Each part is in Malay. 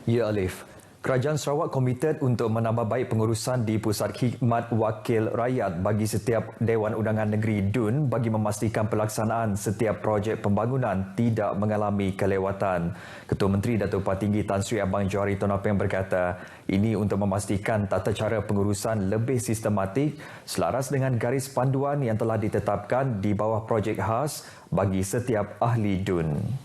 Ya Alif, Kerajaan Sarawak komited untuk menambah baik pengurusan di Pusat Khidmat Wakil Rakyat bagi setiap Dewan Undangan Negeri DUN bagi memastikan pelaksanaan setiap projek pembangunan tidak mengalami kelewatan. Ketua Menteri Datuk Patinggi Tan Sri Abang Johari Tonapeng berkata, ini untuk memastikan tata cara pengurusan lebih sistematik selaras dengan garis panduan yang telah ditetapkan di bawah projek khas bagi setiap ahli DUN.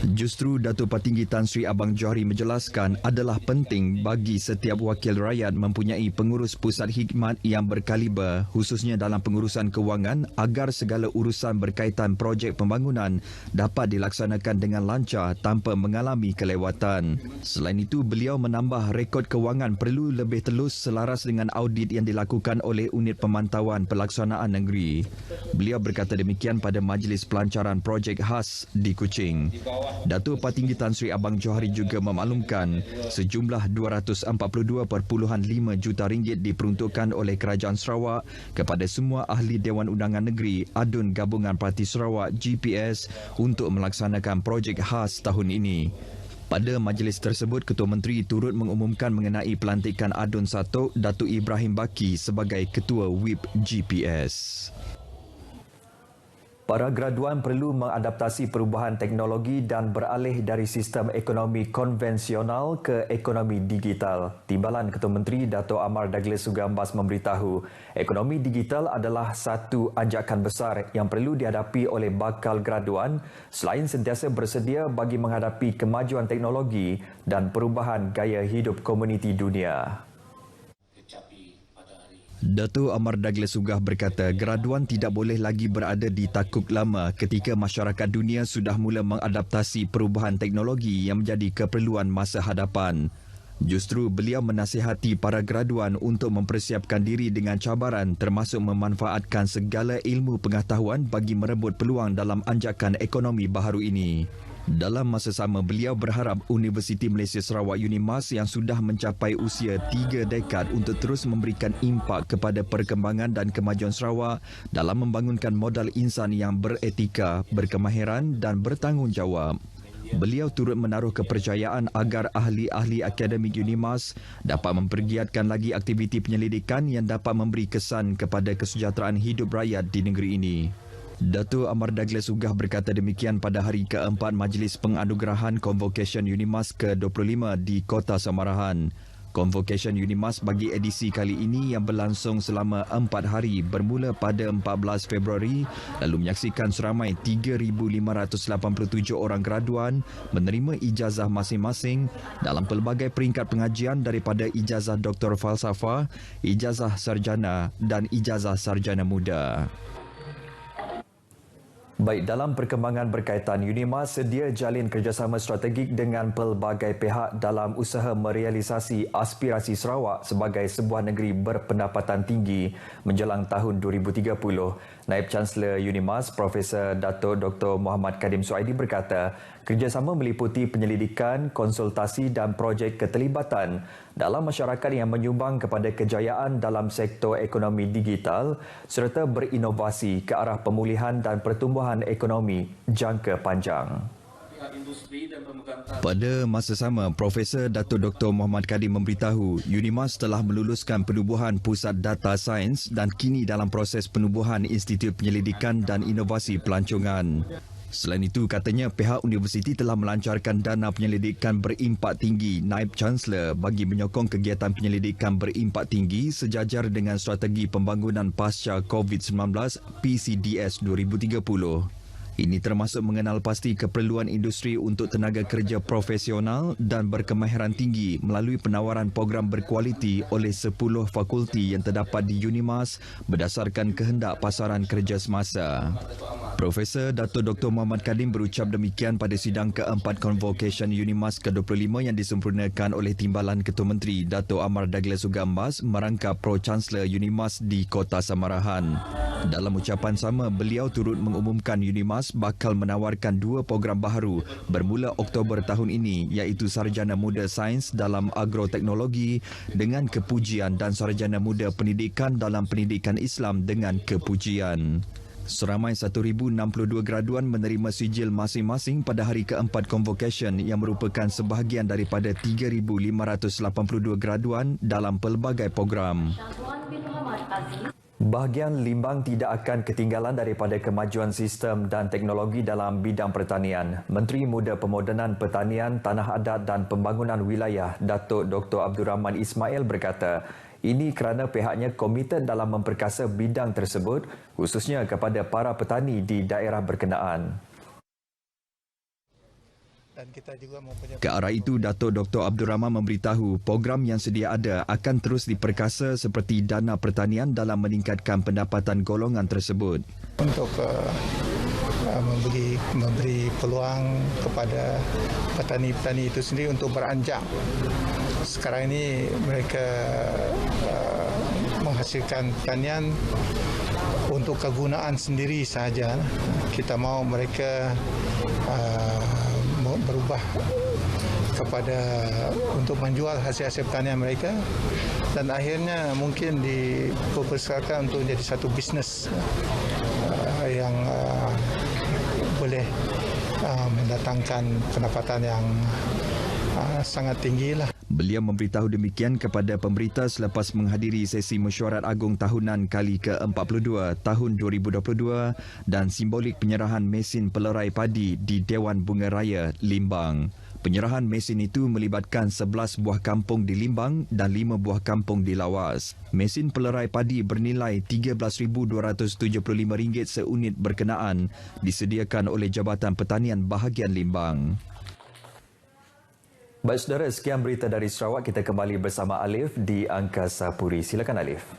Justru Datuk Patinggi Tan Sri Abang Johari menjelaskan adalah penting bagi setiap wakil rakyat mempunyai pengurus pusat khidmat yang berkaliber khususnya dalam pengurusan kewangan agar segala urusan berkaitan projek pembangunan dapat dilaksanakan dengan lancar tanpa mengalami kelewatan. Selain itu, beliau menambah rekod kewangan perlu lebih telus selaras dengan audit yang dilakukan oleh Unit Pemantauan Pelaksanaan Negeri. Beliau berkata demikian pada Majlis Pelancaran Projek Khas di Kuching. Datuk Patinggi Tan Sri Abang Johari juga memaklumkan sejumlah RM242.5 juta diperuntukkan oleh Kerajaan Sarawak kepada semua ahli Dewan Undangan Negeri Adun Gabungan Parti Sarawak GPS untuk melaksanakan projek khas tahun ini. Pada majlis tersebut, Ketua Menteri turut mengumumkan mengenai pelantikan Adun Satok Datuk Ibrahim Baki sebagai Ketua WIP GPS. Para graduan perlu mengadaptasi perubahan teknologi dan beralih dari sistem ekonomi konvensional ke ekonomi digital. Timbalan Ketua Menteri Dato' Amar Douglas Sugambas memberitahu, ekonomi digital adalah satu anjakan besar yang perlu dihadapi oleh bakal graduan selain sentiasa bersedia bagi menghadapi kemajuan teknologi dan perubahan gaya hidup komuniti dunia. Dato' Amar Douglas Sugah berkata graduan tidak boleh lagi berada di takuk lama ketika masyarakat dunia sudah mula mengadaptasi perubahan teknologi yang menjadi keperluan masa hadapan. Justru beliau menasihati para graduan untuk mempersiapkan diri dengan cabaran termasuk memanfaatkan segala ilmu pengetahuan bagi merebut peluang dalam anjakan ekonomi baharu ini. Dalam masa sama, beliau berharap Universiti Malaysia Sarawak UNIMAS yang sudah mencapai usia 3 dekad untuk terus memberikan impak kepada perkembangan dan kemajuan Sarawak dalam membangunkan modal insan yang beretika, berkemahiran dan bertanggungjawab. Beliau turut menaruh kepercayaan agar ahli-ahli akademik UNIMAS dapat mempergiatkan lagi aktiviti penyelidikan yang dapat memberi kesan kepada kesejahteraan hidup rakyat di negeri ini. Dato' Amar Douglas Sugah berkata demikian pada hari keempat Majlis Penganugerahan Convocation UNIMAS ke-25 di Kota Samarahan. Convocation UNIMAS bagi edisi kali ini yang berlangsung selama 4 hari bermula pada 14 Februari lalu menyaksikan seramai 3,587 orang graduan menerima ijazah masing-masing dalam pelbagai peringkat pengajian daripada ijazah Doktor Falsafah, ijazah sarjana dan ijazah sarjana muda. Baik, dalam perkembangan berkaitan, UNIMAS sedia jalin kerjasama strategik dengan pelbagai pihak dalam usaha merealisasi aspirasi Sarawak sebagai sebuah negeri berpendapatan tinggi menjelang tahun 2030. Naib Chancellor UNIMAS, Profesor Dato' Dr. Muhammad Kadim Suaidi berkata, kerjasama meliputi penyelidikan, konsultasi dan projek keterlibatan dalam masyarakat yang menyumbang kepada kejayaan dalam sektor ekonomi digital serta berinovasi ke arah pemulihan dan pertumbuhan ekonomi jangka panjang. Pada masa sama, Profesor Dato' Dr. Muhammad Kadim memberitahu UNIMAS telah meluluskan penubuhan Pusat Data Sains dan kini dalam proses penubuhan Institut Penyelidikan dan Inovasi Pelancongan. Selain itu, katanya pihak universiti telah melancarkan dana penyelidikan berimpak tinggi Naib Chancellor bagi menyokong kegiatan penyelidikan berimpak tinggi sejajar dengan strategi pembangunan pasca COVID-19 PCDS 2030. Ini termasuk mengenal pasti keperluan industri untuk tenaga kerja profesional dan berkemahiran tinggi melalui penawaran program berkualiti oleh 10 fakulti yang terdapat di UNIMAS berdasarkan kehendak pasaran kerja semasa. Profesor Dato' Dr. Muhammad Kadim berucap demikian pada sidang keempat Convocation UNIMAS ke-25 yang disempurnakan oleh Timbalan Ketua Menteri Dato' Amar Douglas Sugambas merangkap Pro-Chancellor UNIMAS di Kota Samarahan. Dalam ucapan sama, beliau turut mengumumkan UNIMAS bakal menawarkan 2 program baharu bermula Oktober tahun ini iaitu Sarjana Muda Sains dalam Agroteknologi dengan kepujian dan Sarjana Muda Pendidikan dalam Pendidikan Islam dengan kepujian. Seramai 1,062 graduan menerima sijil masing-masing pada hari keempat convocation yang merupakan sebahagian daripada 3,582 graduan dalam pelbagai program. Bahagian Limbang tidak akan ketinggalan daripada kemajuan sistem dan teknologi dalam bidang pertanian. Menteri Muda Pemodenan Pertanian, Tanah Adat dan Pembangunan Wilayah, Datuk Dr. Abdul Rahman Ismail berkata, ini kerana pihaknya komited dalam memperkasa bidang tersebut, khususnya kepada para petani di daerah berkenaan. Ke arah itu, Datuk Dr. Abdul Rahman memberitahu program yang sedia ada akan terus diperkasa seperti dana pertanian dalam meningkatkan pendapatan golongan tersebut. Untuk memberi peluang kepada petani-petani itu sendiri untuk beranjak. Sekarang ini mereka menghasilkan pertanian untuk kegunaan sendiri sahaja. Kita mahu mereka berubah kepada untuk menjual hasil-hasil pertanian mereka dan akhirnya mungkin diperbesarkan untuk menjadi satu bisnes yang boleh mendatangkan pendapatan yang sangat tinggilah. Beliau memberitahu demikian kepada pemberita selepas menghadiri sesi mesyuarat agung tahunan kali ke-42 tahun 2022 dan simbolik penyerahan mesin pelerai padi di Dewan Bunga Raya, Limbang. Penyerahan mesin itu melibatkan 11 buah kampung di Limbang dan 5 buah kampung di Lawas. Mesin pelerai padi bernilai RM13,275 seunit berkenaan disediakan oleh Jabatan Pertanian Bahagian Limbang. Baik saudara, sekian berita dari Sarawak. Kita kembali bersama Alif di Angkasa Puri. Silakan Alif.